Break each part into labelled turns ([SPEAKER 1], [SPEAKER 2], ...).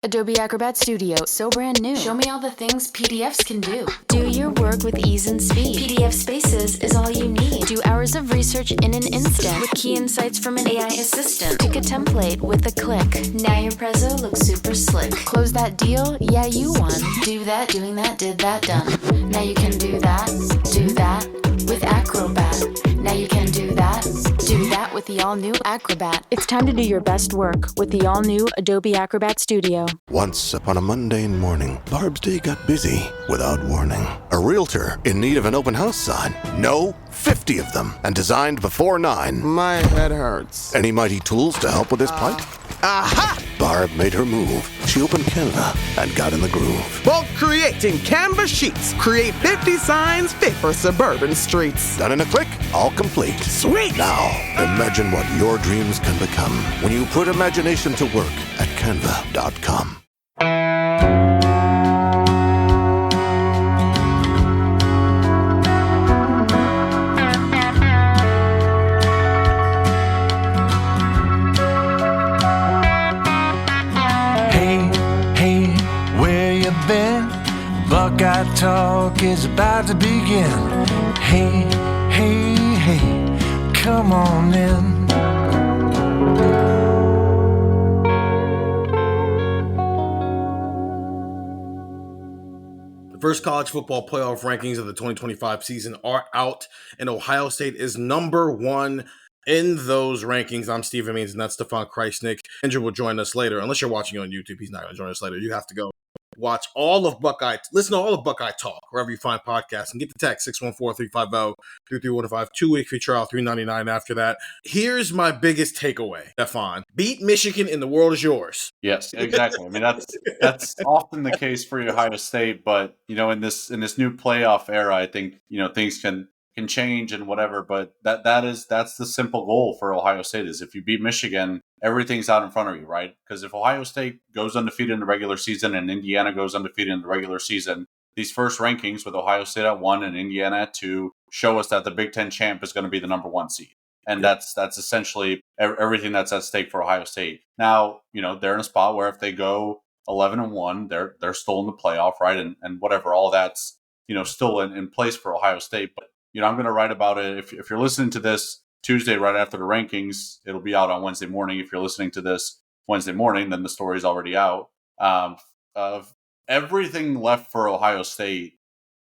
[SPEAKER 1] Adobe Acrobat Studio, so brand new. Show me all the things PDFs can do. Do your work with ease and speed. PDF Spaces is all you need. Do hours of research in an instant with key insights from an AI assistant. Pick a template with a click. Now your prezzo looks super slick. Close that deal? Yeah, you won. Do that, doing that, did that, done. Now you can do that with Acrobat. Now you can do that with the all-new Acrobat. It's time to do your best work with the all-new Adobe Acrobat Studio.
[SPEAKER 2] Once upon a mundane morning, Barb's day got busy without warning. A realtor in need of an open house sign. No, 50 of them, and designed before 9.
[SPEAKER 3] My head hurts.
[SPEAKER 2] Any mighty tools to help with his plight?
[SPEAKER 3] Aha!
[SPEAKER 2] Barb made her move. She opened Canva and got in the groove.
[SPEAKER 3] Bulk creating Canva sheets. Create 50 signs fit for suburban streets.
[SPEAKER 2] Done in a click, all complete.
[SPEAKER 3] Sweet!
[SPEAKER 2] Now, imagine what your dreams can become when you put imagination to work at Canva.com.
[SPEAKER 4] Buckeye Talk is about to begin. Hey, hey, hey, come on in.
[SPEAKER 5] The first college football playoff rankings of the 2025 season are out, and Ohio State is number 1 in those rankings. I'm Stephen Means and that's Stefan Krajisnik. Andrew will join us later. Unless you're watching on YouTube, he's not going to join us later. You have to go watch all of Buckeye, listen to all of Buckeye Talk, wherever you find podcasts, and get the text 614-350-3315, 2-week free trial, $3.99 after that. Here's my biggest takeaway, Stefan. Beat Michigan and the world is yours.
[SPEAKER 6] Yes, exactly. I mean, that's often the case for Ohio State, but in this new playoff era, I think things can change and whatever, but that's the simple goal for Ohio State is if you beat Michigan, everything's out in front of you, right? Because if Ohio State goes undefeated in the regular season and Indiana goes undefeated in the regular season, these first rankings with Ohio State at 1 and Indiana at 2 show us that the Big Ten champ is going to be the number 1 seed. And that's essentially everything that's at stake for Ohio State. Now, they're in a spot where if they go 11-1, they're still in the playoff, right? And whatever, all that's, still in place for Ohio State. But I'm going to write about it. If you're listening to this Tuesday right after the rankings, it'll be out on Wednesday morning. If you're listening to this Wednesday morning, then the story's already out. Of everything left for Ohio State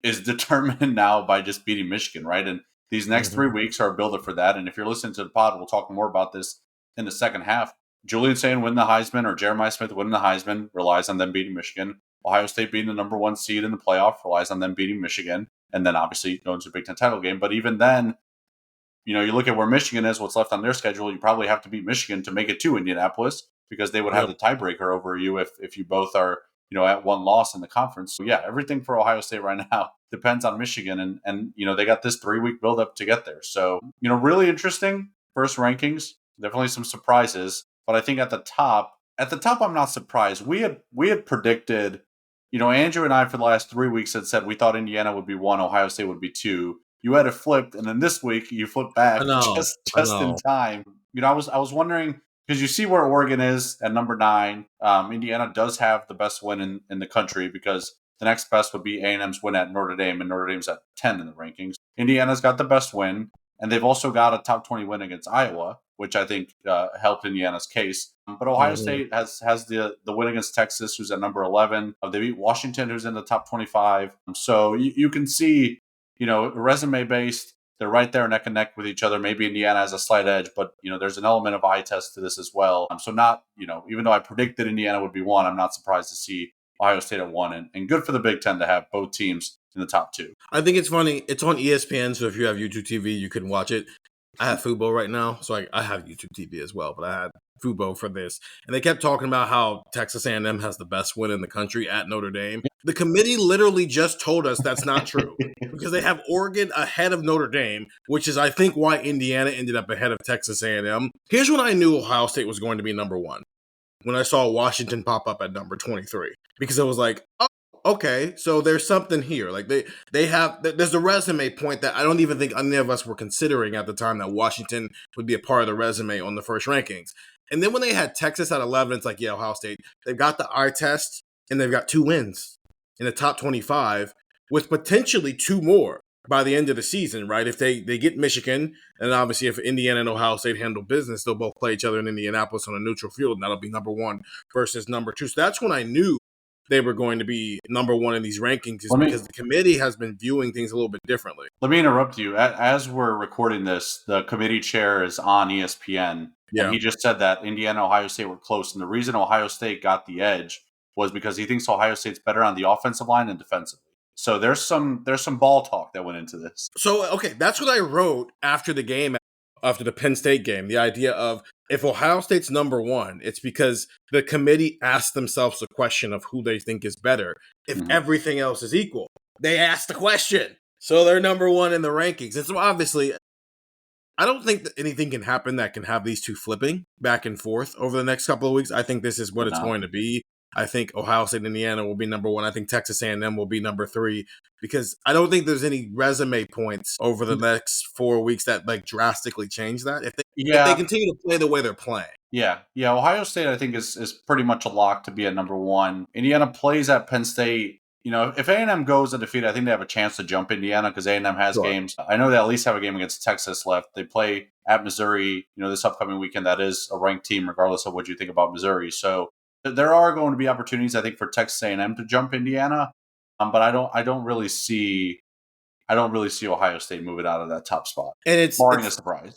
[SPEAKER 6] is determined now by just beating Michigan, right? And these next 3 weeks are a builder for that. And if you're listening to the pod, we'll talk more about this in the second half. Julian saying win the Heisman or Jeremiah Smith winning the Heisman relies on them beating Michigan. Ohio State being the number 1 seed in the playoff relies on them beating Michigan. And then obviously going to the Big Ten title game. But even then, you look at where Michigan is, what's left on their schedule, you probably have to beat Michigan to make it to Indianapolis because they would have the tiebreaker over you if you both are, at 1 loss in the conference. So yeah, everything for Ohio State right now depends on Michigan. And they got this 3-week buildup to get there. So, really interesting first rankings, definitely some surprises. But I think at the top, I'm not surprised. We had predicted, Andrew and I for the last 3 weeks had said we thought Indiana would be 1, Ohio State would be 2. You had it flipped, and then this week you flipped back just in time. I was wondering because you see where Oregon is at number 9. Indiana does have the best win in the country because the next best would be A&M's win at Notre Dame, and Notre Dame's at 10 in the rankings. Indiana's got the best win, and they've also got a top 20 win against Iowa, which I think helped Indiana's case. But Ohio State has the win against Texas, who's at number 11. They beat Washington, who's in the top 25. So you can see, resume-based, they're right there neck and neck with each other. Maybe Indiana has a slight edge, but, there's an element of eye test to this as well. So not, even though I predicted Indiana would be 1, I'm not surprised to see Ohio State at 1. And good for the Big Ten to have both teams in the top 2.
[SPEAKER 5] I think it's funny. It's on ESPN, so if you have YouTube TV, you can watch it. I have Fubo right now, so I have YouTube TV as well, but I had Fubo for this. And they kept talking about how Texas A&M has the best win in the country at Notre Dame. The committee literally just told us that's not true because they have Oregon ahead of Notre Dame, which is, I think, why Indiana ended up ahead of Texas A&M. Here's when I knew Ohio State was going to be number 1, when I saw Washington pop up at number 23, because I was like, oh, okay, so there's something here. Like there's a resume point that I don't even think any of us were considering at the time that Washington would be a part of the resume on the first rankings. And then when they had Texas at 11, it's like, yeah, Ohio State, they've got the eye test and they've got 2 wins in the top 25 with potentially 2 more by the end of the season, right? If they get Michigan, and obviously if Indiana and Ohio State handle business, they'll both play each other in Indianapolis on a neutral field, and that'll be number 1 versus number 2. So that's when I knew they were going to be number 1 in these rankings, because the committee has been viewing things a little bit differently.
[SPEAKER 6] Let me interrupt you. As we're recording this, the committee chair is on ESPN, and he just said that Indiana and Ohio State were close, and the reason Ohio State got the edge was because he thinks Ohio State's better on the offensive line and defensively. So there's some ball talk that went into this.
[SPEAKER 5] So, okay, that's what I wrote after the game, after the Penn State game, the idea of if Ohio State's number 1, it's because the committee asked themselves the question of who they think is better. If everything else is equal, they asked the question. So they're number 1 in the rankings. And so obviously, I don't think that anything can happen that can have these two flipping back and forth over the next couple of weeks. I think this is what it's going to be. I think Ohio State and Indiana will be number 1. I think Texas A&M will be number 3, because I don't think there's any resume points over the next 4 weeks that like drastically change that. If they continue to play the way they're playing. Yeah.
[SPEAKER 6] Ohio State, I think, is pretty much a lock to be at number 1. Indiana plays at Penn State. You know, if A&M goes undefeated, I think they have a chance to jump Indiana because A&M has games. I know they at least have a game against Texas left. They play at Missouri, this upcoming weekend. That is a ranked team, regardless of what you think about Missouri. So there are going to be opportunities, I think, for Texas A&M to jump Indiana, but I don't really see Ohio State moving out of that top spot,
[SPEAKER 5] and it's
[SPEAKER 6] barring a surprise.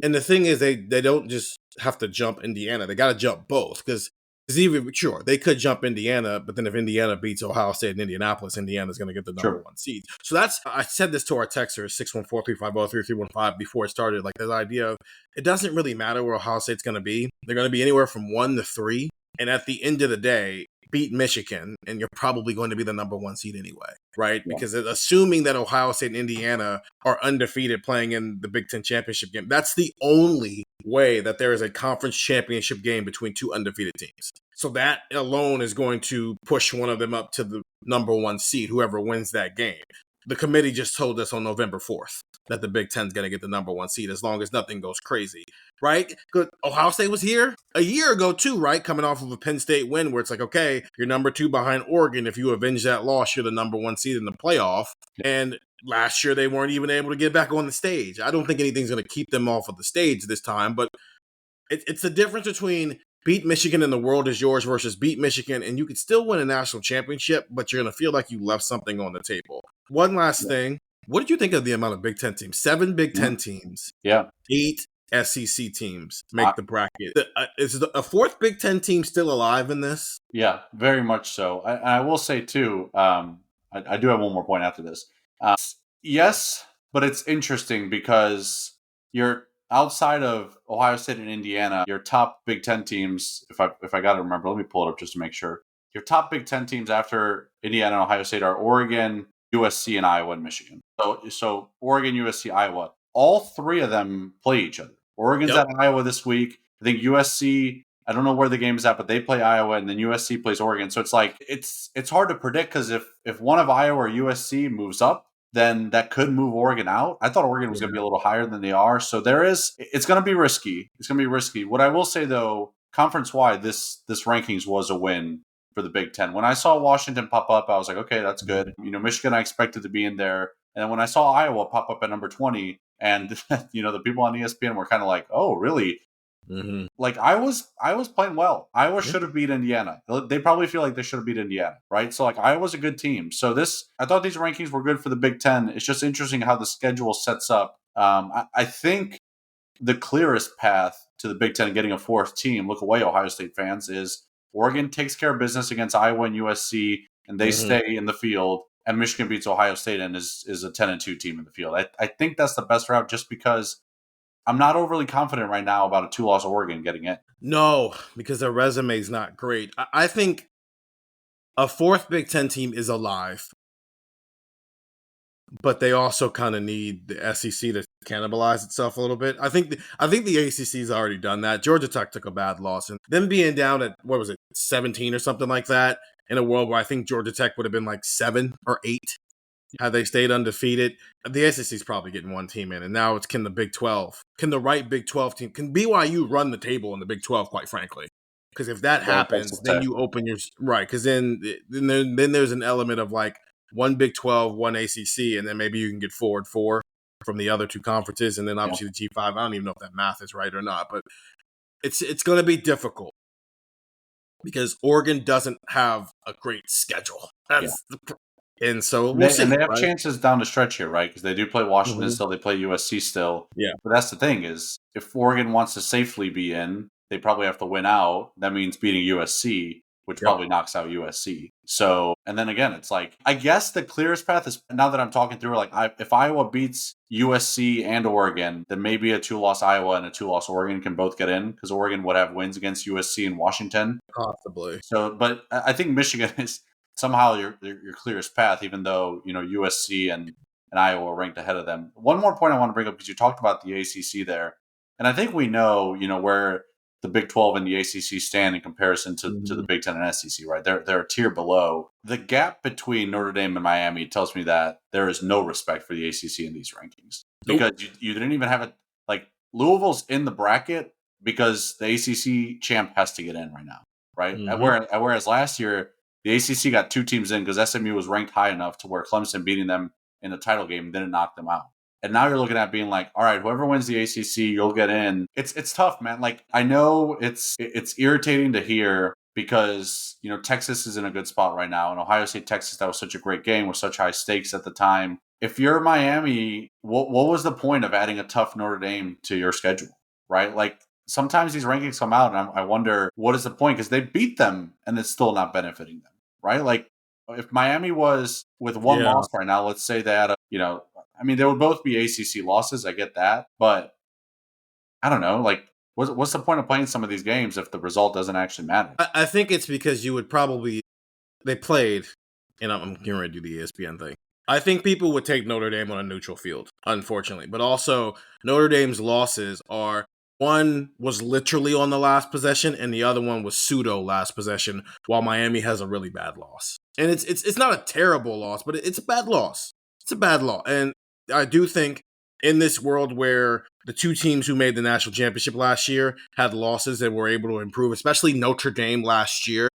[SPEAKER 5] And the thing is, they don't just have to jump Indiana; they got to jump both, because they could jump Indiana, but then if Indiana beats Ohio State and Indianapolis, Indiana's going to get the number 1 seed. So I said this to our texters, 614-350-3315, before it started, like this idea of it doesn't really matter where Ohio State's going to be. They're going to be anywhere from 1 to 3. And at the end of the day, beat Michigan, and you're probably going to be the number 1 seed anyway, right? Yeah. Because assuming that Ohio State and Indiana are undefeated playing in the Big Ten championship game, that's the only way that there is a conference championship game between 2 undefeated teams. So that alone is going to push one of them up to the number 1 seed, whoever wins that game. The committee just told us on November 4th that the Big Ten's going to get the number 1 seed as long as nothing goes crazy, right? Good. Ohio State was here a year ago too, right? Coming off of a Penn State win where it's like, okay, you're number 2 behind Oregon. If you avenge that loss, you're the number 1 seed in the playoff. And last year they weren't even able to get back on the stage. I don't think anything's going to keep them off of the stage this time, but it's the difference between beat Michigan and the world is yours versus beat Michigan and you could still win a national championship, but you're going to feel like you left something on the table. One last thing. What did you think of the amount of Big Ten teams? 7 Big Ten teams.
[SPEAKER 6] Yeah.
[SPEAKER 5] 8 SEC teams make the bracket. Is a 4th Big Ten team still alive in this?
[SPEAKER 6] Yeah, very much so. I will say, too, I do have one more point after this. Yes, but it's interesting because you're outside of Ohio State and Indiana, your top Big Ten teams, if I got to remember, let me pull it up just to make sure. Your top Big Ten teams after Indiana and Ohio State are Oregon, USC, and Iowa and Michigan. So Oregon, USC, Iowa. All 3 of them play each other. Oregon's at Iowa this week. I think USC, I don't know where the game is at, but they play Iowa, and then USC plays Oregon. So it's like it's hard to predict because if one of Iowa or USC moves up, then that could move Oregon out. I thought Oregon was going to be a little higher than they are. So it's going to be risky. It's going to be risky. What I will say, though, conference-wide, this rankings was a win for the Big Ten. When I saw Washington pop up, I was like, okay, that's good. Michigan I expected to be in there. And when I saw Iowa pop up at number 20, and the people on ESPN were kind of like, oh, really? Mm-hmm. Like I was playing well. Iowa should have beat Indiana. They probably feel like they should have beat Indiana, right? So like Iowa's a good team. So I thought these rankings were good for the Big Ten. It's just interesting how the schedule sets up. I think the clearest path to the Big Ten getting a 4th team, look away, Ohio State fans, is Oregon takes care of business against Iowa and USC, and they stay in the field. And Michigan beats Ohio State and is a 10-2 team in the field. I think that's the best route just because I'm not overly confident right now about a 2-loss Oregon getting in.
[SPEAKER 5] No, because their resume is not great. I think a 4th Big Ten team is alive, but they also kind of need the SEC to cannibalize itself a little bit. I think the ACC's already done that. Georgia Tech took a bad loss, and them being down at 17 or something like that in a world where I think Georgia Tech would have been like 7 or 8 Had they stayed undefeated, the SEC is probably getting one team in. And now it's, can the Big 12, can the right Big 12 team, can BYU run the table in the Big 12, quite frankly? Because if that happens, then you open your, right, because then there's an element of like one Big 12, one ACC, and then maybe you can get forward 4 from the other 2 conferences, and then obviously the G5. I don't even know if that math is right or not, but it's going to be difficult because Oregon doesn't have a great schedule. And so we'll see.
[SPEAKER 6] And they have chances down the stretch here, right? Because they do play Washington still, they play USC still.
[SPEAKER 5] Yeah.
[SPEAKER 6] But that's the thing is, if Oregon wants to safely be in, they probably have to win out. That means beating USC, which probably knocks out USC. So, and then again, it's like, I guess the clearest path is, now that I'm talking through, like, if Iowa beats USC and Oregon, then maybe a 2-loss Iowa and a 2-loss Oregon can both get in, because Oregon would have wins against USC and Washington.
[SPEAKER 5] Possibly.
[SPEAKER 6] So, but I think Michigan is somehow your clearest path, even though, USC and Iowa are ranked ahead of them. One more point I want to bring up, because you talked about the ACC there. And I think we know, where the Big 12 and the ACC stand in comparison to the Big 10 and SEC, right? They're a tier below. The gap between Notre Dame and Miami tells me that there is no respect for the ACC in these rankings. Because you didn't even have it, like, Louisville's in the bracket because the ACC champ has to get in right now, right? Whereas last year, the ACC got 2 teams in because SMU was ranked high enough to where Clemson beating them in the title game didn't knock them out. And now you're looking at being like, all right, whoever wins the ACC, you'll get in. It's tough, man. Like, I know it's irritating to hear because, Texas is in a good spot right now. And Ohio State, Texas, that was such a great game with such high stakes at the time. If you're Miami, what was the point of adding a tough Notre Dame to your schedule, right? Like, sometimes these rankings come out and I wonder, what is the point? Because they beat them and it's still not benefiting them, right? Like, if Miami was with one loss right now, let's say they had they would both be ACC losses. I get that. But I don't know. Like, what's the point of playing some of these games if the result doesn't actually matter?
[SPEAKER 5] I think it's because you would probably, they played, and I'm getting ready to do the ESPN thing. I think people would take Notre Dame on a neutral field, unfortunately. But also, Notre Dame's losses are, one was literally on the last possession, and the other one was pseudo last possession, while Miami has a really bad loss. And it's not a terrible loss, but it's a bad loss. It's a bad loss. And I do think in this world where the 2 teams who made the national championship last year had losses that were able to improve, especially Notre Dame last year,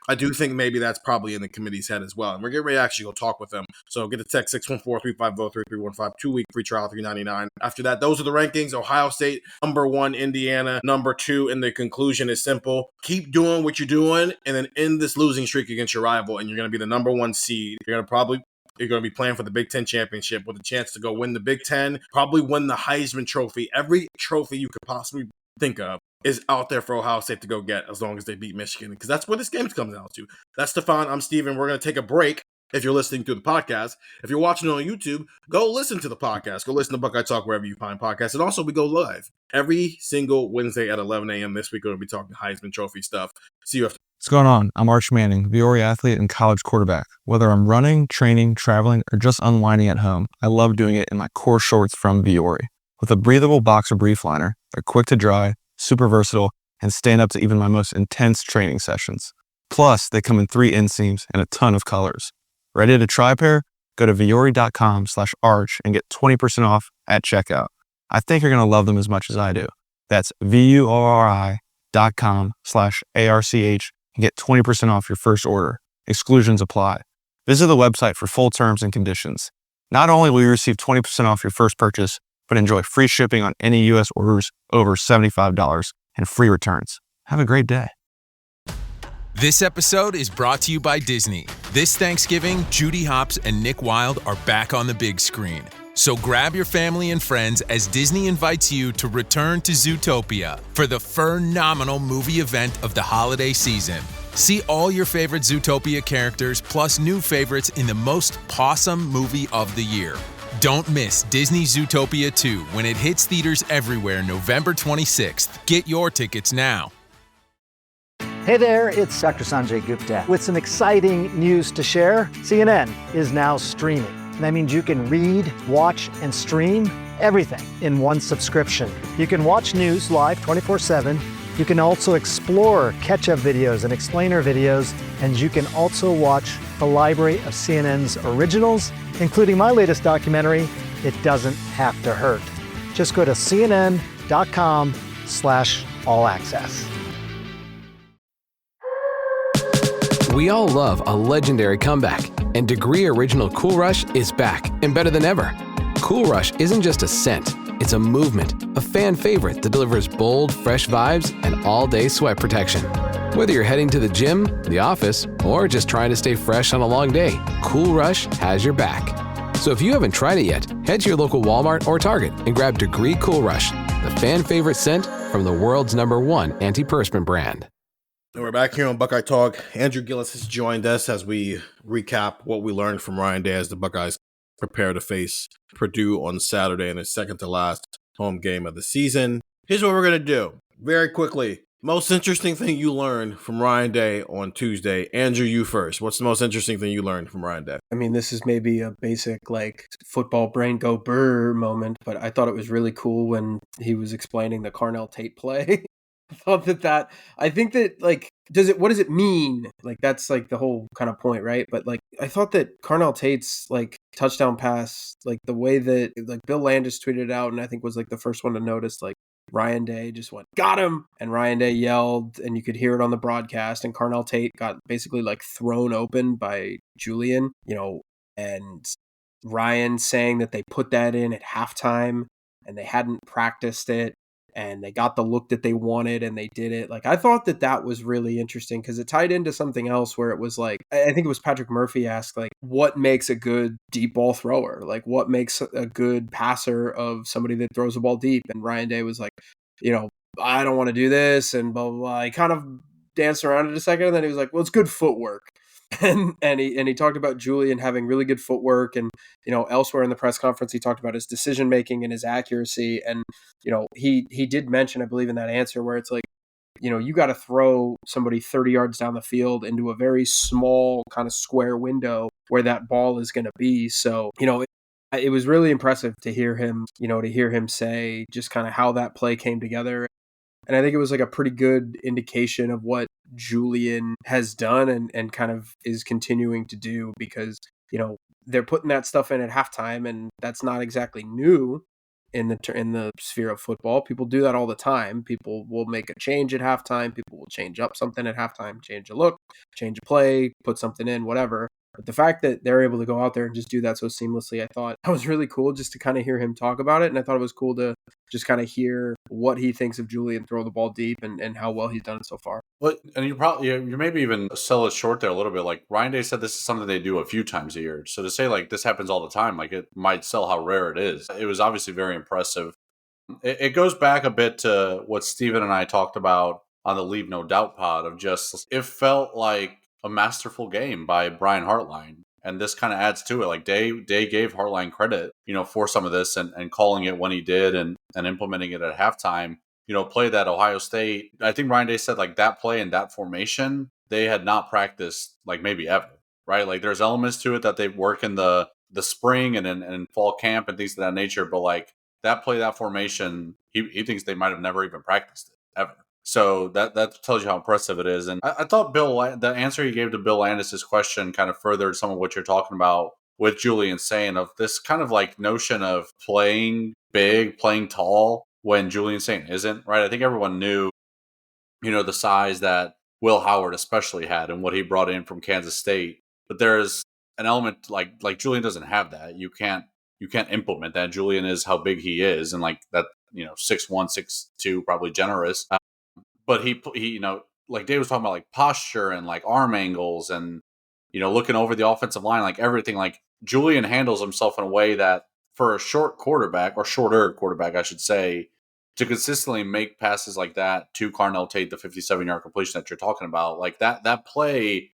[SPEAKER 5] I do think maybe that's probably in the committee's head as well. And we're getting ready to actually go talk with them. So get a text 614-350-3315, 2-week free trial, $3.99. After that, those are the rankings. Ohio State, number 1, Indiana, number 2. And the conclusion is simple. Keep doing what you're doing and then end this losing streak against your rival. And you're going to be the number 1 seed. You're going to be playing for the Big Ten championship with a chance to go win the Big Ten, probably win the Heisman Trophy. Every trophy you could possibly think of is out there for Ohio State to go get as long as they beat Michigan, because that's what this game comes down to. That's Stefan. I'm Steven. We're going to take a break if you're listening to the podcast. If you're watching on YouTube, go listen to the podcast. Go listen to Buckeye Talk wherever you find podcasts. And also, we go live every single Wednesday at 11 a.m. This week, we're going to be talking Heisman Trophy stuff. See you after.
[SPEAKER 7] What's going on? I'm Arch Manning, Viore athlete and college quarterback. Whether I'm running, training, traveling, or just unwinding at home, I love doing it in my core shorts from Viore. With a breathable boxer brief liner, they're quick to dry, super versatile, and stand up to even my most intense training sessions. Plus, they come in 3 inseams and a ton of colors. Ready to try a pair? Go to viore.com/arch and get 20% off at checkout. I think you're going to love them as much as I do. That's VUORI.com/ARCH and get 20% off your first order. Exclusions apply. Visit the website for full terms and conditions. Not only will you receive 20% off your first purchase, but enjoy free shipping on any U.S. orders over $75 and free returns. Have a great day.
[SPEAKER 8] This episode is brought to you by Disney. This Thanksgiving, Judy Hopps and Nick Wilde are back on the big screen. So grab your family and friends as Disney invites you to return to Zootopia for the phenomenal movie event of the holiday season. See all your favorite Zootopia characters plus new favorites in the most pawsome movie of the year. Don't miss Disney Zootopia 2 when it hits theaters everywhere November 26th. Get your tickets now.
[SPEAKER 9] Hey there, it's Dr. Sanjay Gupta with some exciting news to share. CNN is now streaming. That means you can read, watch, and stream everything in one subscription. You can watch news live 24/7, You can also explore catch-up videos and explainer videos, and you can also watch the library of CNN's originals, including my latest documentary, It Doesn't Have to Hurt. Just go to cnn.com/all-access.
[SPEAKER 8] We all love a legendary comeback, and Degree Original Cool Rush is back and better than ever. Cool Rush isn't just a scent, it's a movement, a fan favorite that delivers bold, fresh vibes and all-day sweat protection. Whether you're heading to the gym, the office, or just trying to stay fresh on a long day, Cool Rush has your back. So if you haven't tried it yet, head to your local Walmart or Target and grab Degree Cool Rush, the fan favorite scent from the world's #1 antiperspirant brand.
[SPEAKER 5] And we're back here on Buckeye Talk. Andrew Gillis has joined us as we recap what we learned from Ryan Day as the Buckeyes prepare to face Purdue on Saturday in their second to last home game of the season. Here's what we're going to do very quickly. Most interesting thing you learned from Ryan Day on Tuesday. Andrew, you first. What's the most interesting thing you learned from Ryan Day?
[SPEAKER 10] I mean, this is maybe a basic like football brain go brr moment, but I thought it was really cool when he was explaining the Carnell Tate play. I think that like, what does it mean? Like, that's like the whole kind of point, right? But like, I thought that Carnell Tate's like touchdown pass, like the way that like Bill Landis tweeted it out, and I think was like the first one to notice, like Ryan Day just went, got him. And Ryan Day yelled, and you could hear it on the broadcast, and Carnell Tate got basically like thrown open by Julian, and Ryan saying that they put that in at halftime and they hadn't practiced it, and they got the look that they wanted and they did it. Like, I thought that was really interesting because it tied into something else where it was like, I think it was Patrick Murphy asked, like, what makes a good deep ball thrower? Like, what makes a good passer of somebody that throws a ball deep? And Ryan Day was like, I don't want to do this and blah, blah, blah. He kind of danced around it a second, and then he was like, well, it's good footwork. And he talked about Julian having really good footwork, and elsewhere in the press conference he talked about his decision making and his accuracy, and he did mention, I believe, in that answer where it's like, you got to throw somebody 30 yards down the field into a very small kind of square window where that ball is going to be. So it was really impressive to hear him say just kind of how that play came together. And I think it was like a pretty good indication of what Julian has done and kind of is continuing to do, because, they're putting that stuff in at halftime, and that's not exactly new in the sphere of football. People do that all the time. People will make a change at halftime. People will change up something at halftime, change a look, change a play, put something in, whatever. But the fact that they're able to go out there and just do that so seamlessly, I thought that was really cool just to kind of hear him talk about it. And I thought it was cool to just kind of hear what he thinks of Julian throw the ball deep and how well he's done it so far.
[SPEAKER 6] Well, and you maybe even sell it short there a little bit. Like Ryan Day said, this is something they do a few times a year. So to say like this happens all the time, like it might sell how rare it is. It was obviously very impressive. It goes back a bit to what Steven and I talked about on the Leave No Doubt pod of just, it felt like a masterful game by Brian Hartline. And this kind of adds to it. Like Day gave Hartline credit, for some of this and calling it when he did and implementing it at halftime. Play that Ohio State. I think Ryan Day said like that play and that formation, they had not practiced like maybe ever, right? Like there's elements to it that they work in the spring and in fall camp and things of that nature. But like that play, that formation, he thinks they might have never even practiced it ever. So that tells you how impressive it is. And I thought the answer he gave to Bill Landis' question kind of furthered some of what you're talking about with Julian saying of this kind of like notion of playing big, playing tall when Julian Saint isn't, right? I think everyone knew, the size that Will Howard especially had and what he brought in from Kansas State. But there's an element like Julian doesn't have that. You can't implement that. Julian is how big he is, and like that, 6'1", 6'2", probably generous. But he, like Dave was talking about, like posture and like arm angles and, looking over the offensive line, like everything. Like Julian handles himself in a way that for a short quarterback, or shorter quarterback, I should say, to consistently make passes like that to Carnell Tate, the 57-yard completion that you're talking about, like that play.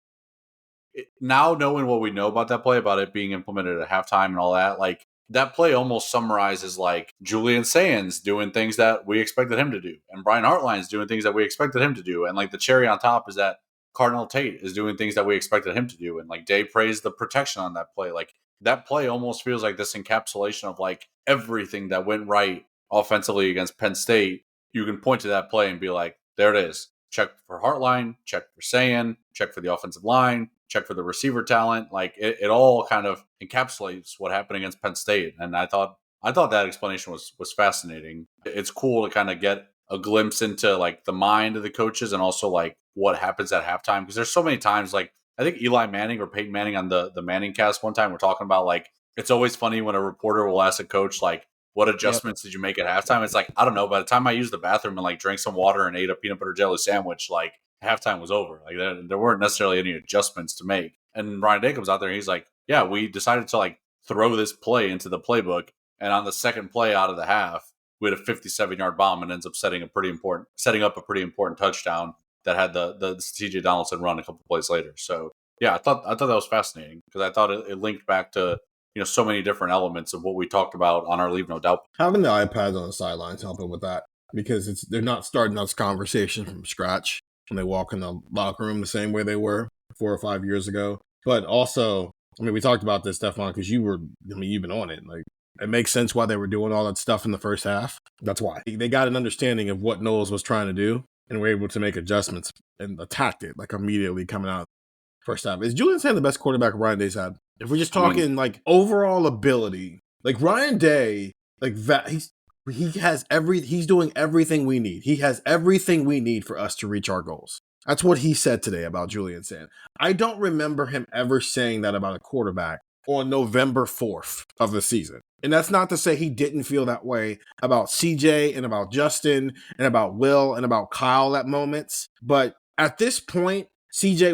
[SPEAKER 6] Now knowing what we know about that play, about it being implemented at halftime and all that, like that play almost summarizes like Julian Sands doing things that we expected him to do, and Brian Hartline's doing things that we expected him to do, and like the cherry on top is that Carnell Tate is doing things that we expected him to do, and like Dave praised the protection on that play. Like that play almost feels like this encapsulation of like everything that went right offensively against Penn State. You can point to that play and be like, there it is. Check for Heartline, check for Saiyan, check for the offensive line, check for the receiver talent. Like it all kind of encapsulates what happened against Penn State. And I thought that explanation was fascinating. It's cool to kind of get a glimpse into like the mind of the coaches and also like what happens at halftime. Because there's so many times, like I think Eli Manning or Peyton Manning on the Manning cast one time, we're talking about like, it's always funny when a reporter will ask a coach, like, what adjustments did you make at halftime? It's like, I don't know. By the time I used the bathroom and like drank some water and ate a peanut butter jelly sandwich, like halftime was over. Like there weren't necessarily any adjustments to make. And Ryan Day comes out there and he's like, yeah, we decided to like throw this play into the playbook. And on the second play out of the half, we had a 57-yard bomb and ends up setting up a pretty important touchdown that had the CJ Donaldson run a couple plays later. So yeah, I thought that was fascinating because I thought it linked back to so many different elements of what we talked about on our Leave No Doubt.
[SPEAKER 5] Having the iPads on the sidelines helping with that because they're not starting this conversation from scratch when they walk in the locker room the same way they were 4 or 5 years ago. But also, I mean, we talked about this, Stefan, because you've been on it. Like, it makes sense why they were doing all that stuff in the first half. That's why. They got an understanding of what Knowles was trying to do and were able to make adjustments and attacked it like immediately coming out first half. Is Julian Sand the best quarterback Ryan Day's had? If we're just talking like overall ability, like Ryan Day, like that, he's doing everything we need. He has everything we need for us to reach our goals. That's what he said today about Julian Sand. I don't remember him ever saying that about a quarterback on November 4th of the season. And that's not to say he didn't feel that way about CJ and about Justin and about Will and about Kyle at moments. But at this point, CJ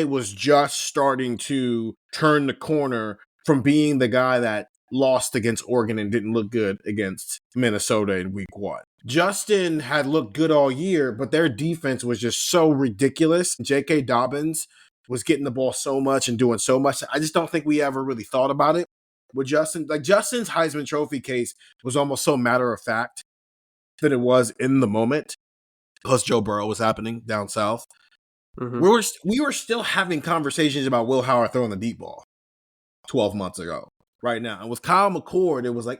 [SPEAKER 5] was just starting to turn the corner from being the guy that lost against Oregon and didn't look good against Minnesota in week 1. Justin had looked good all year, but their defense was just so ridiculous. J.K. Dobbins was getting the ball so much and doing so much. I just don't think we ever really thought about it with Justin. Like Justin's Heisman Trophy case was almost so matter of fact than it was in the moment. Plus Joe Burrow was happening down south. Mm-hmm. We were still having conversations about Will Howard throwing the deep ball 12 months ago. Right now. And with Kyle McCord, it was like,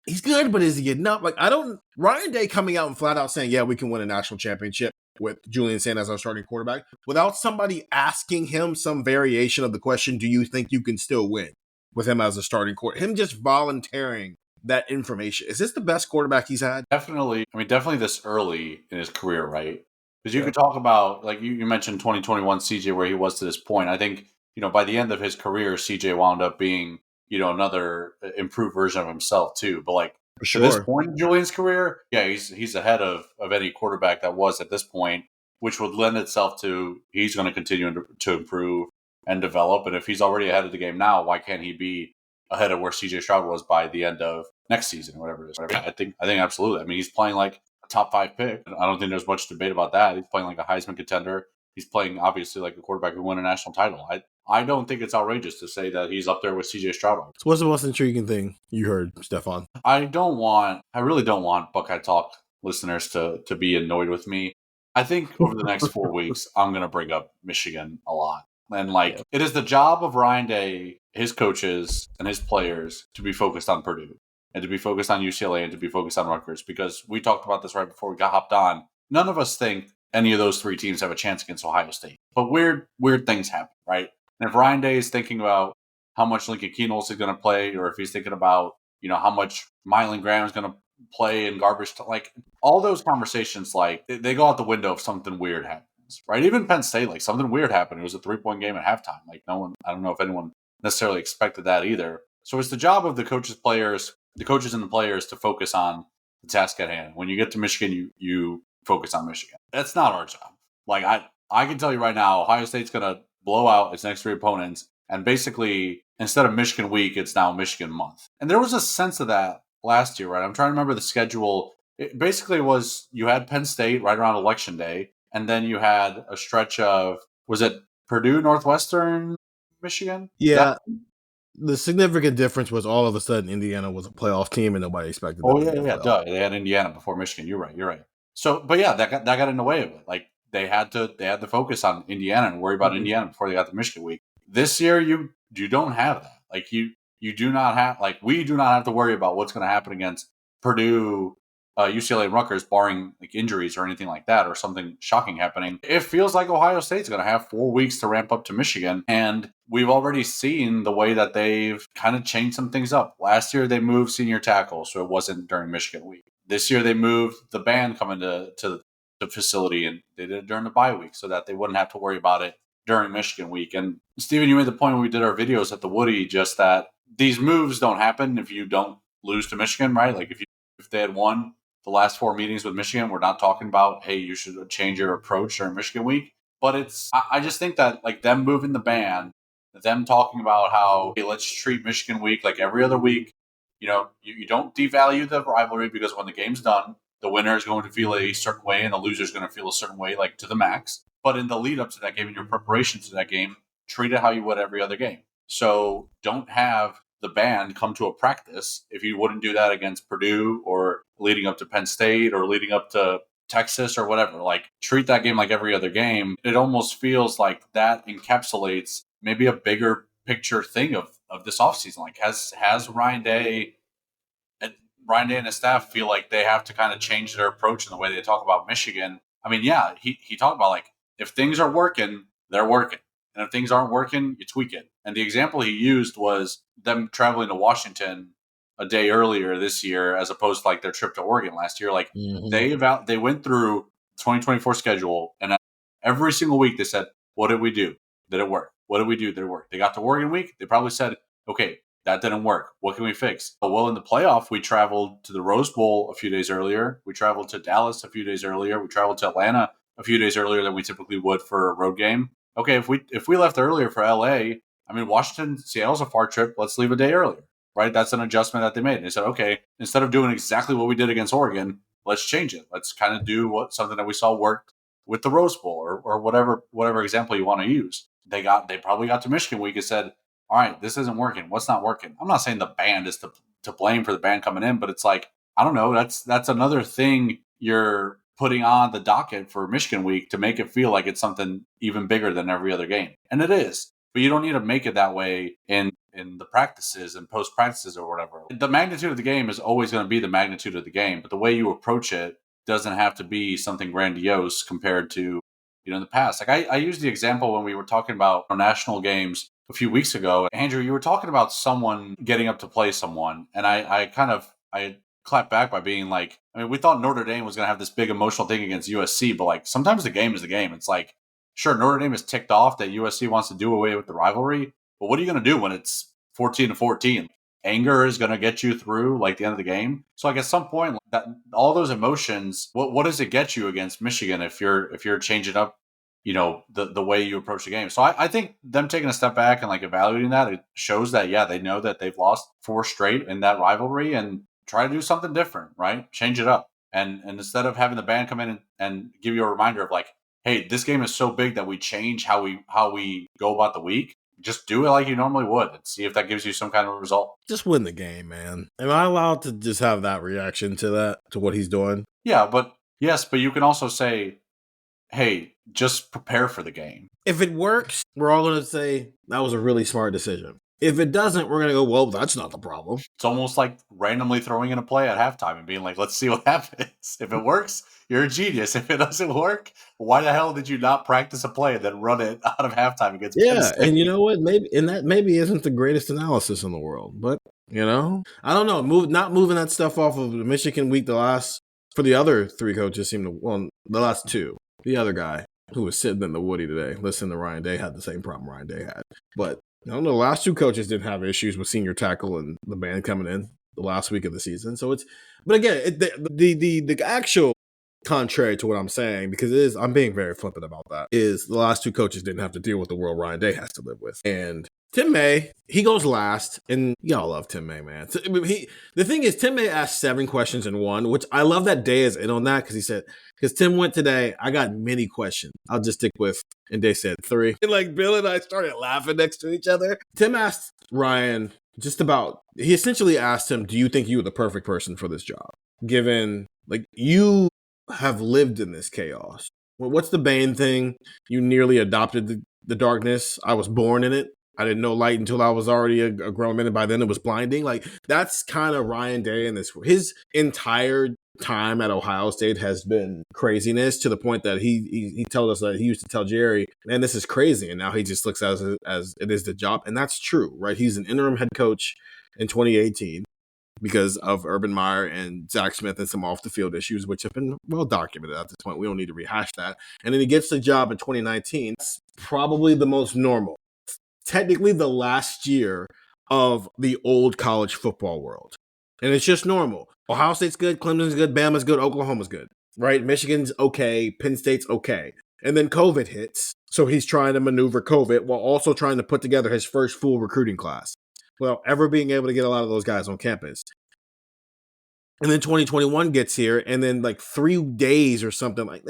[SPEAKER 5] he's good, but is he enough? Like, Ryan Day coming out and flat out saying, yeah, we can win a national championship with Julian Sand as our starting quarterback without somebody asking him some variation of the question, do you think you can still win with him as a starting quarterback? Him just volunteering that information. Is this the best quarterback he's had?
[SPEAKER 6] Definitely. I mean, definitely this early in his career, right? Because you could talk about, like you mentioned 2021 CJ, where he was to this point. I think, by the end of his career, CJ wound up being, another improved version of himself too. But like to this point in Julian's career, yeah, he's ahead of any quarterback that was at this point, which would lend itself to he's going to continue to improve and develop. And if he's already ahead of the game now, why can't he be ahead of where CJ Stroud was by the end of next season or whatever it is? I think absolutely. I mean, he's playing like a top 5 pick. I don't think there's much debate about that. He's playing like a Heisman contender. He's playing obviously like a quarterback who won a national title. I don't think it's outrageous to say that he's up there with CJ Stroud.
[SPEAKER 5] So what's the most intriguing thing you heard, Stefan?
[SPEAKER 6] I really don't want Buckeye Talk listeners to be annoyed with me. I think over the next 4 weeks, I'm going to bring up Michigan a lot. And it is the job of Ryan Day, his coaches, and his players to be focused on Purdue and to be focused on UCLA and to be focused on Rutgers, because we talked about this right before we got hopped on. None of us think any of those 3 teams have a chance against Ohio State. But weird things happen, right? And if Ryan Day is thinking about how much Lincoln Keenels is going to play, or if he's thinking about, how much Mylan Graham is going to play in garbage, like all those conversations, like they go out the window if something weird happens, right? Even Penn State, like something weird happened. It was a 3-point game at halftime. Like I don't know if anyone necessarily expected that either. So it's the job of the coaches and the players to focus on the task at hand. When you get to Michigan, you focus on Michigan. That's not our job. Like I can tell you right now, Ohio State's going to blow out its next 3 opponents. And basically, instead of Michigan week, it's now Michigan month. And there was a sense of that last year, right? I'm trying to remember the schedule. It basically was you had Penn State right around Election Day. And then you had a stretch of, was it Purdue, Northwestern, Michigan?
[SPEAKER 5] Yeah. The significant difference was all of a sudden Indiana was a playoff team and nobody expected that.
[SPEAKER 6] Yeah. Duh. They had Indiana before Michigan. You're right. So, but yeah, that got in the way of it. Like they had to focus on Indiana and worry about Indiana before they got the Michigan week. This year, you don't have that. Like you do not have, like we do not have to worry about what's going to happen against Purdue UCLA and Rutgers, barring like injuries or anything like that, or something shocking happening. It feels like Ohio State's going to have 4 weeks to ramp up to Michigan. And we've already seen the way that they've kind of changed some things up. Last year, they moved senior tackle, so it wasn't during Michigan week. This year, they moved the band coming to the facility, and they did it during the bye week so that they wouldn't have to worry about it during Michigan week. And Steven, you made the point when we did our videos at the Woody, just that these moves don't happen if you don't lose to Michigan, right? Like if they had won the last 4 meetings with Michigan, we're not talking about, hey, you should change your approach during Michigan week. But I just think that like them moving the band, them talking about how, hey, let's treat Michigan week like every other week. You don't devalue the rivalry, because when the game's done, the winner is going to feel a certain way and the loser is going to feel a certain way, like to the max. But in the lead up to that game and your preparation to that game, treat it how you would every other game. So don't have the band come to a practice if you wouldn't do that against Purdue or leading up to Penn State or leading up to Texas or whatever. Like, treat that game like every other game. It almost feels like that encapsulates maybe a bigger picture thing of this offseason. Like, has Ryan Day and his staff feel like they have to kind of change their approach in the way they talk about Michigan? I mean, yeah, he talked about, like, if things are working, they're working. And if things aren't working, you tweak it. And the example he used was them traveling to Washington a day earlier this year, as opposed to like their trip to Oregon last year. Like, they went through 2024 schedule, and every single week they said, what did we do? Did it work? What did we do? Did it work? They got to Oregon week. They probably said, okay, that didn't work. What can we fix? Well, in the playoff, we traveled to the Rose Bowl a few days earlier. We traveled to Dallas a few days earlier. We traveled to Atlanta a few days earlier than we typically would for a road game. Okay, if we left earlier for LA, I mean, Washington, Seattle's a far trip. Let's leave a day earlier, right? That's an adjustment that they made. And they said, okay, instead of doing exactly what we did against Oregon, let's change it. Let's kind of do something that we saw worked with the Rose Bowl or whatever example you want to use. They probably got to Michigan week and said, all right, this isn't working. What's not working? I'm not saying the band is to blame for the band coming in, but it's like, I don't know. That's another thing you're putting on the docket for Michigan week to make it feel like it's something even bigger than every other game. And it is. But you don't need to make it that way in the practices and post practices or whatever. The magnitude of the game is always going to be the magnitude of the game, but the way you approach it doesn't have to be something grandiose compared to, in the past. Like I used the example when we were talking about national games a few weeks ago. Andrew, you were talking about someone getting up to play someone, and I clapped back by being like, I mean, we thought Notre Dame was going to have this big emotional thing against USC, but like sometimes the game is the game. It's like, sure, Notre Dame is ticked off that USC wants to do away with the rivalry, but what are you going to do when it's 14-14? Anger is going to get you through like the end of the game. So like at some point, that all those emotions, what does it get you against Michigan if you're changing up, the way you approach the game? So I think them taking a step back and like evaluating that, it shows that, yeah, they know that they've lost 4 straight in that rivalry and try to do something different, right? Change it up. And instead of having the band come in and give you a reminder of like, hey, this game is so big that we change how we go about the week, just do it like you normally would and see if that gives you some kind of result.
[SPEAKER 5] Just win the game, man. Am I allowed to just have that reaction to what he's doing?
[SPEAKER 6] Yeah, but you can also say, hey, just prepare for the game.
[SPEAKER 5] If it works, we're all going to say that was a really smart decision. If it doesn't, we're going to go, well, that's not the problem.
[SPEAKER 6] It's almost like randomly throwing in a play at halftime and being like, let's see what happens. If it works, you're a genius. If it doesn't work, why the hell did you not practice a play and then run it out of halftime against Penn State?
[SPEAKER 5] And you know what? Maybe isn't the greatest analysis in the world. But, I don't know. Not moving that stuff off of the Michigan week for the other 3 coaches the last 2. The other guy who was sitting in the Woody today, listening to Ryan Day, had the same problem Ryan Day had. But I don't know. The last 2 coaches didn't have issues with senior tackle and the band coming in the last week of the season. So but again, the actual contrary to what I'm saying, because I'm being very flippant about that, is the last 2 coaches didn't have to deal with the world Ryan Day has to live with. And Tim May, he goes last, and y'all love Tim May, man. The thing is, Tim May asked 7 questions in one, which I love that Day is in on that, because he said, because Tim went today, I got many questions. I'll just stick with, and Day said 3. And like Bill and I started laughing next to each other. Tim asked Ryan he essentially asked him, do you think you were the perfect person for this job? Given, like, you have lived in this chaos. What's the Bane thing? You nearly adopted the darkness. I was born in it. I didn't know light until I was already a grown man, and by then it was blinding. Like, that's kind of Ryan Day and his entire time at Ohio State has been craziness, to the point that he told us that he used to tell Jerry, man, this is crazy. And now he just looks at it as it is the job. And that's true, right? He's an interim head coach in 2018 because of Urban Meyer and Zach Smith and some off the field issues, which have been well documented at this point. We don't need to rehash that. And then he gets the job in 2019. It's probably the most normal, technically the last year of the old college football world. And it's just normal. Ohio State's good, Clemson's good, Bama's good, Oklahoma's good, right? Michigan's okay, Penn State's okay. And then COVID hits, so he's trying to maneuver COVID while also trying to put together his first full recruiting class, without ever being able to get a lot of those guys on campus. And then 2021 gets here, and then like 3 days or something, like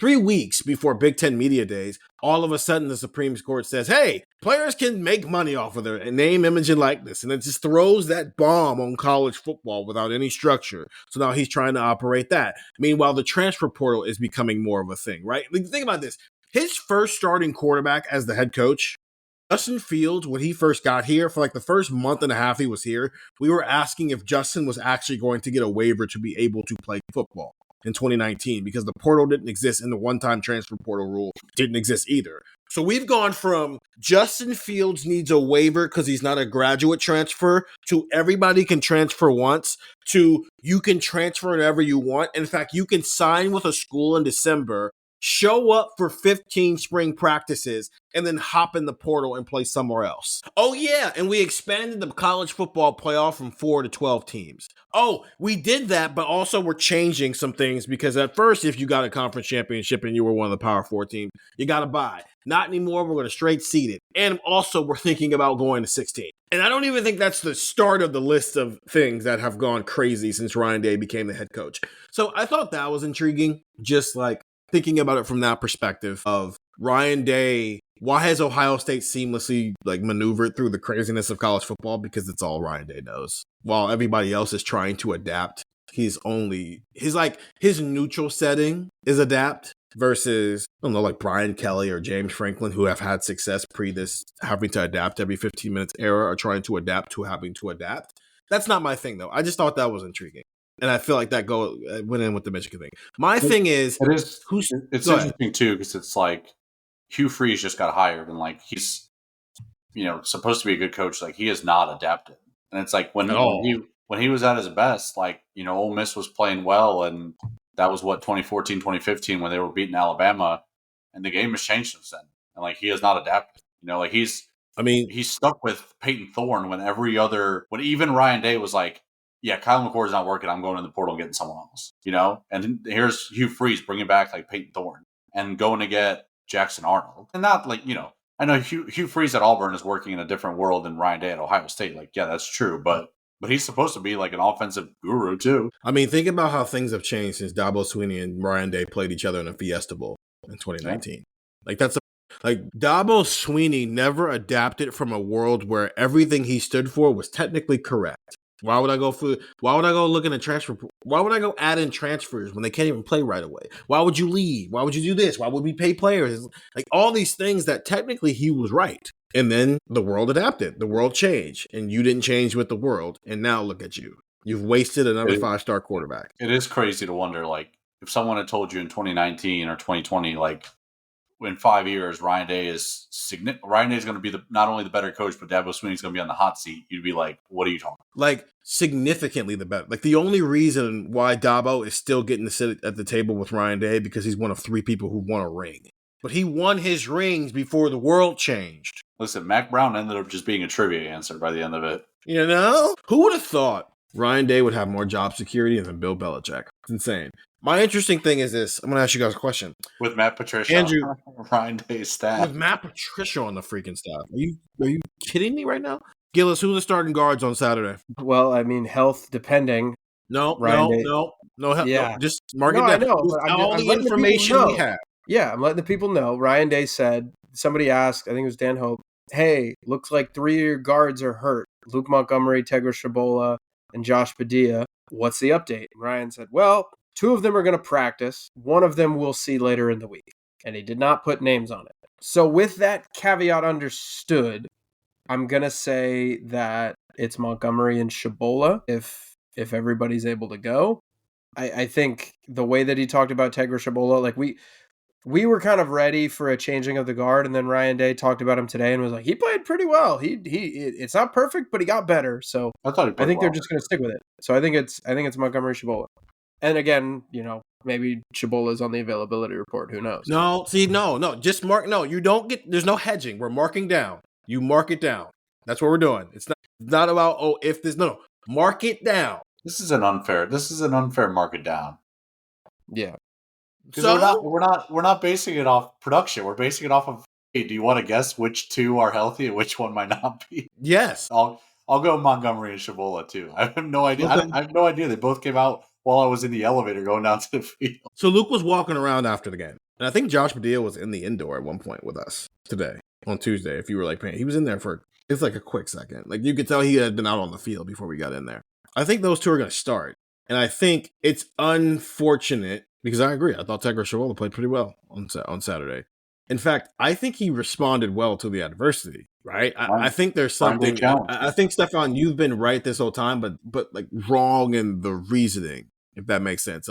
[SPEAKER 5] 3 weeks before Big Ten Media Days, all of a sudden the Supreme Court says, hey, players can make money off of their name, image, and likeness. And it just throws that bomb on college football without any structure. So now he's trying to operate that. Meanwhile, the transfer portal is becoming more of a thing, right? Like, think about this. His first starting quarterback as the head coach, Justin Fields, when he first got here, for like the first month and a half he was here, we were asking if Justin was actually going to get a waiver to be able to play football in 2019, because the portal didn't exist and the one-time transfer portal rule didn't exist either. So we've gone from Justin Fields needs a waiver because he's not a graduate transfer, to everybody can transfer once, to you can transfer whenever you want. In fact, you can sign with a school in December, show up for 15 spring practices, and then hop in the portal and play somewhere else. Oh, yeah, and we expanded the college football playoff from 4 to 12 teams. Oh, we did that, but also we're changing some things, because at first, if you got a conference championship and you were one of the Power 4 teams, you got to buy. Not anymore. We're going to straight seed it. And also, we're thinking about going to 16. And I don't even think that's the start of the list of things that have gone crazy since Ryan Day became the head coach. So I thought that was intriguing, just like thinking about it from that perspective of Ryan Day. Why has Ohio State seamlessly like maneuvered through the craziness of college football? Because it's all Ryan Day knows. While everybody else is trying to adapt, his neutral setting is adapt, versus, I don't know, like Brian Kelly or James Franklin, who have had success pre this having to adapt every 15 minutes era, or trying to adapt to having to adapt. That's not my thing, though. I just thought that was intriguing. And I feel like that went in with the Michigan thing. My thing is,
[SPEAKER 6] it's interesting too, because it's like Hugh Freeze just got hired, and like he's, supposed to be a good coach. Like he has not adapted, and it's like when he was at his best, like Ole Miss was playing well, and that was what 2014, 2015 when they were beating Alabama, and the game has changed since then. And like he has not adapted. He's stuck with Peyton Thorne when even Ryan Day was like, yeah, Kyle McCord's not working, I'm going in the portal and getting someone else, And here's Hugh Freeze bringing back like Peyton Thorne and going to get Jackson Arnold. And not like, I know Hugh Freeze at Auburn is working in a different world than Ryan Day at Ohio State. Like, yeah, that's true. But he's supposed to be like an offensive guru too.
[SPEAKER 5] I mean, think about how things have changed since Dabo Swinney and Ryan Day played each other in a Fiesta Bowl in 2019. Yeah. Like Dabo Swinney never adapted from a world where everything he stood for was technically correct. Why would I go looking at transfer? Why would I go add in transfers when they can't even play right away? Why would you leave? Why would you do this? Why would we pay players? Like all these things that technically he was right. And then the world adapted. The world changed. And you didn't change with the world. And now look at you. You've wasted another 5-star quarterback.
[SPEAKER 6] It is crazy to wonder, like, if someone had told you in 2019 or 2020, like, in 5 years, Ryan Day is going to be not only the better coach, but Dabo Swinney's going to be on the hot seat. You'd be like, what are you talking about?
[SPEAKER 5] Like, significantly the better. Like, the only reason why Dabo is still getting to sit at the table with Ryan Day, because he's one of 3 people who won a ring. But he won his rings before the world changed.
[SPEAKER 6] Listen, Mac Brown ended up just being a trivia answer by the end of it.
[SPEAKER 5] Who would have thought Ryan Day would have more job security than Bill Belichick? It's insane. My interesting thing is this. I'm going to ask you guys a question.
[SPEAKER 6] With Matt Patricia,
[SPEAKER 5] Andrew,
[SPEAKER 6] Ryan Day's staff.
[SPEAKER 5] With Matt Patricia on the freaking staff. Are you kidding me right now? Gillis, who's the starting guards on Saturday?
[SPEAKER 10] Well, I mean, health depending.
[SPEAKER 5] No.
[SPEAKER 10] Yeah.
[SPEAKER 5] Just mark it down.
[SPEAKER 10] I know.
[SPEAKER 5] All the information we have.
[SPEAKER 10] Yeah, I'm letting the people know. Ryan Day said, somebody asked, I think it was Dan Hope, hey, looks like 3 of your guards are hurt. Luke Montgomery, Tegra Shabola, and Josh Padilla. What's the update? And Ryan said, well, 2 of them are going to practice. 1 of them we'll see later in the week. And he did not put names on it. So with that caveat understood, I'm going to say that it's Montgomery and Shabola if everybody's able to go. I think the way that he talked about Tegra Shabola, like we were kind of ready for a changing of the guard, and then Ryan Day talked about him today and was like, he played pretty well. It's not perfect, but he got better. So
[SPEAKER 6] I thought he played
[SPEAKER 10] I think
[SPEAKER 6] well.
[SPEAKER 10] they're just going to stick with it. So I think it's Montgomery Shabola. And again, maybe Shabola's on the availability report. Who knows?
[SPEAKER 5] No, just mark. No, you don't get. There's no hedging. We're marking down. You mark it down. That's what we're doing. It's not about if there's no. Mark it down.
[SPEAKER 6] This is an unfair market down.
[SPEAKER 10] Yeah.
[SPEAKER 6] Because we're not basing it off production. We're basing it off of, hey, do you want to guess which two are healthy and which one might not be?
[SPEAKER 5] Yes.
[SPEAKER 6] I'll go Montgomery and Shabola too. I have no idea.
[SPEAKER 5] Okay.
[SPEAKER 6] I have no idea. They both came out while I was in the elevator going down to the field.
[SPEAKER 5] So Luke was walking around after the game. And I think Josh Padilla was in the indoor at one point with us today on Tuesday. If you were like paying, he was in there it's like a quick second. Like you could tell he had been out on the field before we got in there. I think those two are going to start. And I think it's unfortunate because I agree. I thought Tegra Shabola played pretty well on Saturday. In fact, I think he responded well to the adversity, right? I think there's something. I think, Stefan, you've been right this whole time, but like wrong in the reasoning, if that makes sense.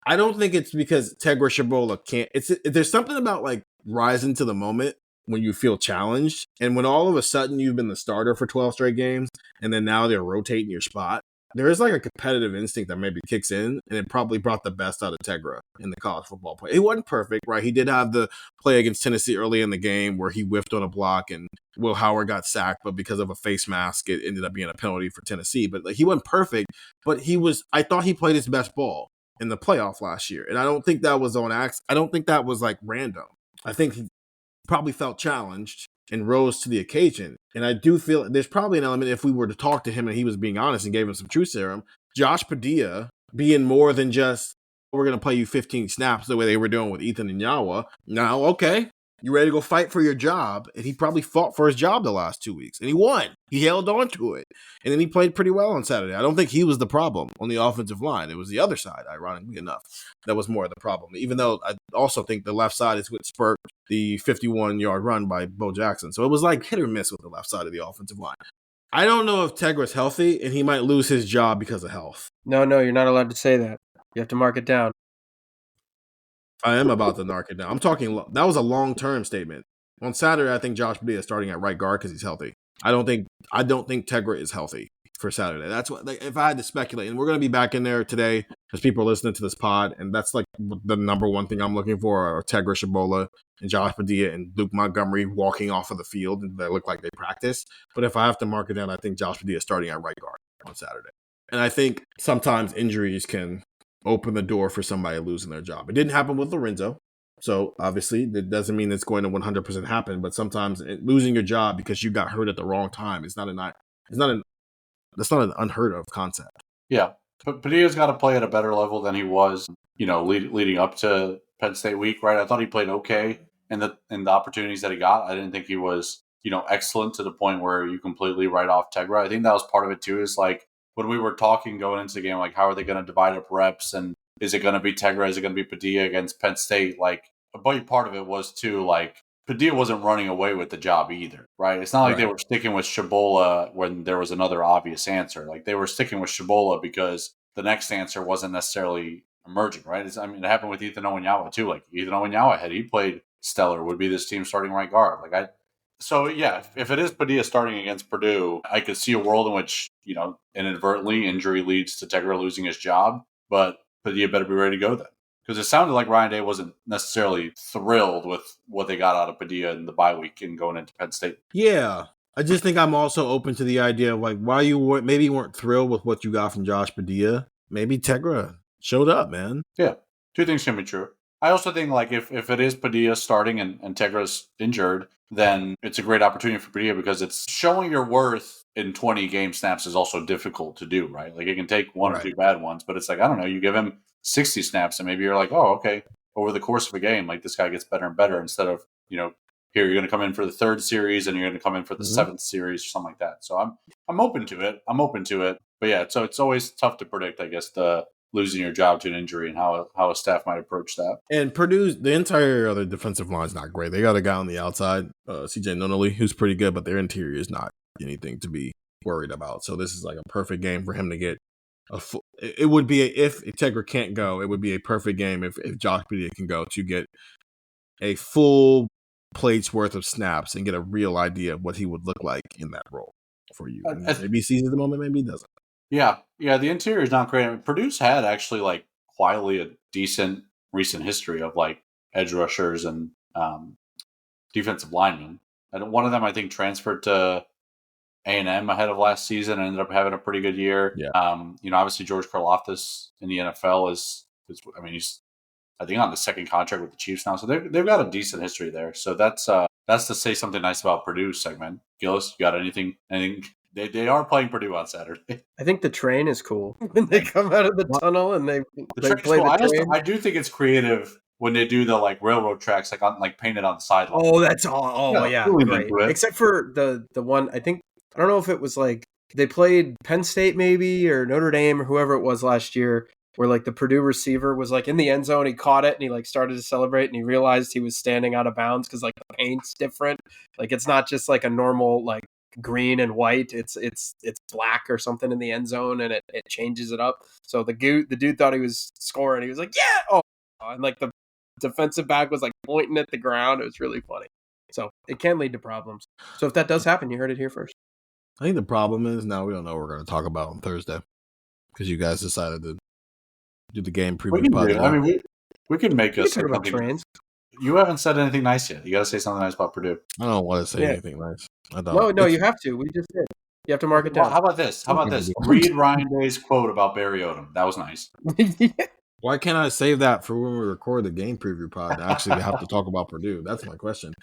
[SPEAKER 5] I don't think it's because Tegra Shabola can't. There's something about like rising to the moment when you feel challenged. And when all of a sudden you've been the starter for 12 straight games, and then now they're rotating your spot, there is like a competitive instinct that maybe kicks in, and it probably brought the best out of Tegra in the college football play. It wasn't perfect, right? He did have the play against Tennessee early in the game where he whiffed on a block and Will Howard got sacked, but because of a face mask, it ended up being a penalty for Tennessee. But like, he wasn't perfect, but I thought he played his best ball in the playoff last year. And I don't think that was on accident. I don't think that was like random. I think he probably felt challenged and rose to the occasion. And I do feel there's probably an element, if we were to talk to him and he was being honest and gave him some truth serum, Josh Padilla being more than just, we're going to play you 15 snaps the way they were doing with Ethan and Yawa. Now, okay, you ready to go fight for your job? And he probably fought for his job the last 2 weeks. And he won. He held on to it. And then he played pretty well on Saturday. I don't think he was the problem on the offensive line. It was the other side, ironically enough, that was more of the problem. Even though I also think the left side is what spurred the 51-yard run by Bo Jackson. So it was like hit or miss with the left side of the offensive line. I don't know if Tegra's healthy, and he might lose his job because of health.
[SPEAKER 10] No, you're not allowed to say that. You have to mark it down.
[SPEAKER 5] I am about to narc it down. I'm talking, that was a long-term statement. On Saturday, I think Josh Padilla is starting at right guard because he's healthy. I don't think Tegra is healthy for Saturday. That's what, like, if I had to speculate, and we're going to be back in there today because people are listening to this pod, and that's like the number one thing I'm looking for are Tegra Shabola and Josh Padilla and Luke Montgomery walking off of the field and they look like they practice. But if I have to mark it down, I think Josh Padilla is starting at right guard on Saturday. And I think sometimes injuries can open the door for somebody losing their job. It didn't happen with Lorenzo. So obviously that doesn't mean it's going to 100% happen, but sometimes losing your job because you got hurt at the wrong time that's not an unheard of concept.
[SPEAKER 6] Yeah. But Padilla's got to play at a better level than he was, leading up to Penn State week, right? I thought he played okay in the opportunities that he got. I didn't think he was, excellent to the point where you completely write off Tegra. I think that was part of it too, is like when we were talking going into the game, like how are they going to divide up reps, and is it going to be Tegra? Is it going to be Padilla against Penn State? Like a big part of it was too, like Padilla wasn't running away with the job either, right? It's not like they were sticking with Shabola when there was another obvious answer. Like they were sticking with Shabola because the next answer wasn't necessarily emerging, right? It happened with Ethan Owenyawa too. Like Ethan Owenyawa, had he played stellar, would be this team's starting right guard. So yeah, if it is Padilla starting against Purdue, I could see a world in which, inadvertently injury leads to Tegra losing his job, but Padilla better be ready to go then. Because it sounded like Ryan Day wasn't necessarily thrilled with what they got out of Padilla in the bye week and going into Penn State.
[SPEAKER 5] Yeah. I just think I'm also open to the idea of like why maybe you weren't thrilled with what you got from Josh Padilla. Maybe Tegra showed up, man.
[SPEAKER 6] Yeah. Two things can be true. I also think like if it is Padilla starting and Tegra's injured, then it's a great opportunity for Padilla because it's showing your worth in 20 game snaps is also difficult to do, right? Like it can take one or two bad ones, but it's like, I don't know, you give him 60 snaps and maybe you're like, oh, okay, over the course of a game, like this guy gets better and better instead of, here you're going to come in for the third series and you're going to come in for the seventh series or something like that. So I'm open to it. But yeah, so it's always tough to predict, I guess, the losing your job to an injury and how a staff might approach that.
[SPEAKER 5] And Purdue's, the entire other defensive line is not great. They got a guy on the outside, CJ Nunley, who's pretty good, but their interior is not anything to be worried about. So this is like a perfect game for him to get it would be if Integra can't go, it would be a perfect game if Josh Padilla can go to get a full plate's worth of snaps and get a real idea of what he would look like in that role for you. And maybe he sees at the moment, maybe he doesn't.
[SPEAKER 6] Yeah. The interior is not great. I mean, Purdue's had actually like quietly a decent recent history of like edge rushers and defensive linemen. And one of them, I think, transferred to A&M ahead of last season and ended up having a pretty good year.
[SPEAKER 5] Yeah.
[SPEAKER 6] Obviously George Karlaftis in the NFL is he's I think on the second contract with the Chiefs now, so they've got a decent history there. So that's to say something nice about Purdue segment. Gillis, you got anything? They are playing Purdue on Saturday.
[SPEAKER 10] I think the train is cool when they come out of the tunnel and they play
[SPEAKER 6] cool.
[SPEAKER 10] the train.
[SPEAKER 6] I do think it's creative when they do the like railroad tracks like painted on the sideline.
[SPEAKER 10] Oh, that's all. Oh, yeah,
[SPEAKER 6] really
[SPEAKER 10] great. Except for the one, I don't know if it was like they played Penn State maybe or Notre Dame or whoever it was last year, where like the Purdue receiver was like in the end zone, he caught it and he like started to celebrate and he realized he was standing out of bounds because like the paint's different. Like it's not just like a normal like green and white, it's black or something in the end zone and it changes it up. So the dude thought he was scoring. He was like, yeah, and like the defensive back was like pointing at the ground. It was really funny. So it can lead to problems. So if that does happen, you heard it here first.
[SPEAKER 5] I think the problem is now we don't know what we're going to talk about on Thursday because you guys decided to do the game preview podcast.
[SPEAKER 6] We can make us
[SPEAKER 10] talk about trains.
[SPEAKER 6] You haven't said anything nice yet. You got to say something nice about Purdue.
[SPEAKER 5] I don't want to say anything nice. I don't.
[SPEAKER 10] No, you have to. We just did. You have to mark it down.
[SPEAKER 6] Well, how about this? Read Ryan Day's quote about Barry Odom. That was nice.
[SPEAKER 5] Why can't I save that for when we record the game preview pod? Actually, we have to talk about Purdue. That's my question.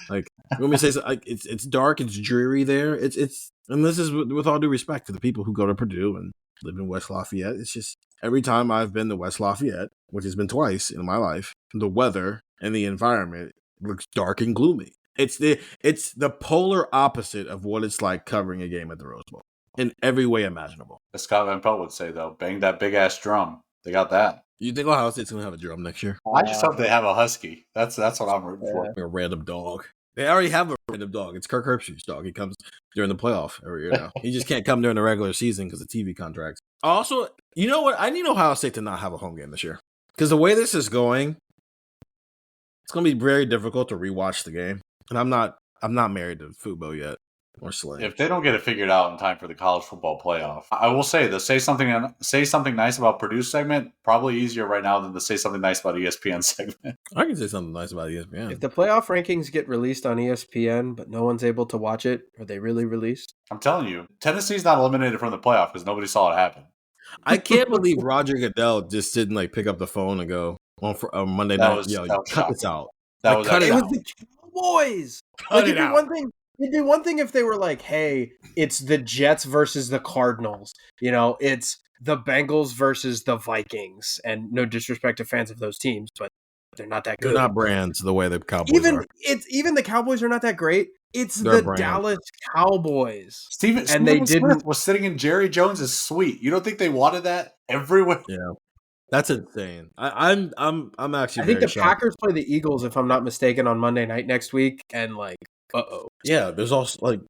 [SPEAKER 5] Like, you want me to say like it's dark, it's dreary there. It's and this is with all due respect to the people who go to Purdue and live in West Lafayette. It's just every time I've been to West Lafayette, which has been twice in my life, the weather and the environment looks dark and gloomy. It's the polar opposite of what it's like covering a game at the Rose Bowl in every way imaginable.
[SPEAKER 6] As Scott Van Pelt would say, though, bang that big ass drum. They got that.
[SPEAKER 5] You think Ohio State's gonna have a drum next year?
[SPEAKER 6] I just hope they have a husky. That's what I'm rooting for.
[SPEAKER 5] A random dog. They already have a random dog. It's Kirk Herbstreit's dog. He comes during the playoff every year now. He just can't come during the regular season because of TV contracts. Also, you know what? I need Ohio State to not have a home game this year because the way this is going, it's going to be very difficult to rewatch the game. And I'm not married to Fubo yet or Slay.
[SPEAKER 6] If they don't get it figured out in time for the college football playoff, I will say the say something nice about Purdue segment probably easier right now than the say something nice about ESPN segment.
[SPEAKER 5] I can say something nice about ESPN.
[SPEAKER 10] If the playoff rankings get released on ESPN, but no one's able to watch it, are they really released?
[SPEAKER 6] I'm telling you, Tennessee's not eliminated from the playoff because nobody saw it happen.
[SPEAKER 5] I can't believe Roger Goodell just didn't like pick up the phone and go on for Monday night. Cut this out.
[SPEAKER 10] It was the Cowboys. It'd be one thing if they were like, hey, it's the Jets versus the Cardinals. You know, it's the Bengals versus the Vikings. And no disrespect to fans of those teams, but they're not that good.
[SPEAKER 5] They're not brands the way the Cowboys are.
[SPEAKER 10] Even the Cowboys are not not that great. It's the Dallas Cowboys.
[SPEAKER 6] Stephen Smith was sitting in Jerry Jones's suite. You don't think they wanted that everywhere?
[SPEAKER 5] Yeah. That's insane. I'm actually.
[SPEAKER 10] I think the Packers play the Eagles, if I'm not mistaken, on Monday night next week, and like,
[SPEAKER 5] yeah. There's also like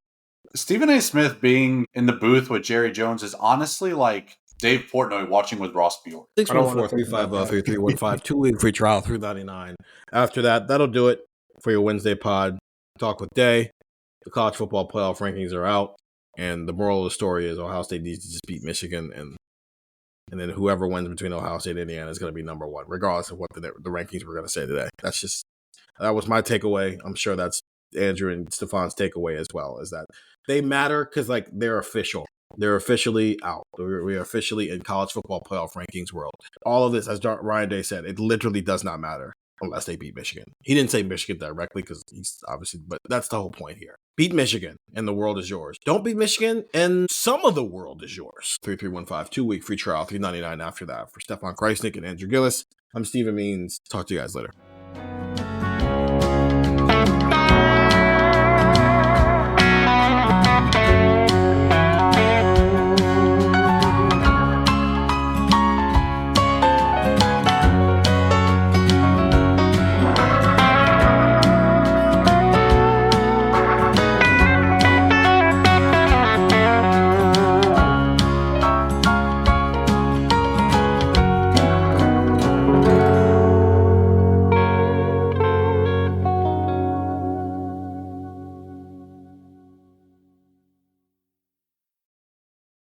[SPEAKER 6] Stephen A. Smith being in the booth with Jerry Jones is honestly like Dave Portnoy watching with Ross Bjork.
[SPEAKER 5] 614-350-3315 2-week free trial $3.99. After that, that'll do it for your Wednesday pod. Talk with Day. The college football playoff rankings are out, and the moral of the story is Ohio State needs to just beat Michigan and then whoever wins between Ohio State and Indiana is going to be number one, regardless of what the rankings we're going to say today. That was my takeaway. I'm sure that's Andrew and Stefan's takeaway as well, is that they matter because like they're official. They're officially out. We are officially in college football playoff rankings world. All of this, as Ryan Day said, it literally does not matter unless they beat Michigan. He didn't say Michigan directly because he's obviously, but that's the whole point here. Beat Michigan and the world is yours. Don't beat Michigan and some of the world is yours. 3315, 2-week free trial, $3.99 after that. For Stefan Krajisnik and Andrew Gillis, I'm Stephen Means. Talk to you guys later.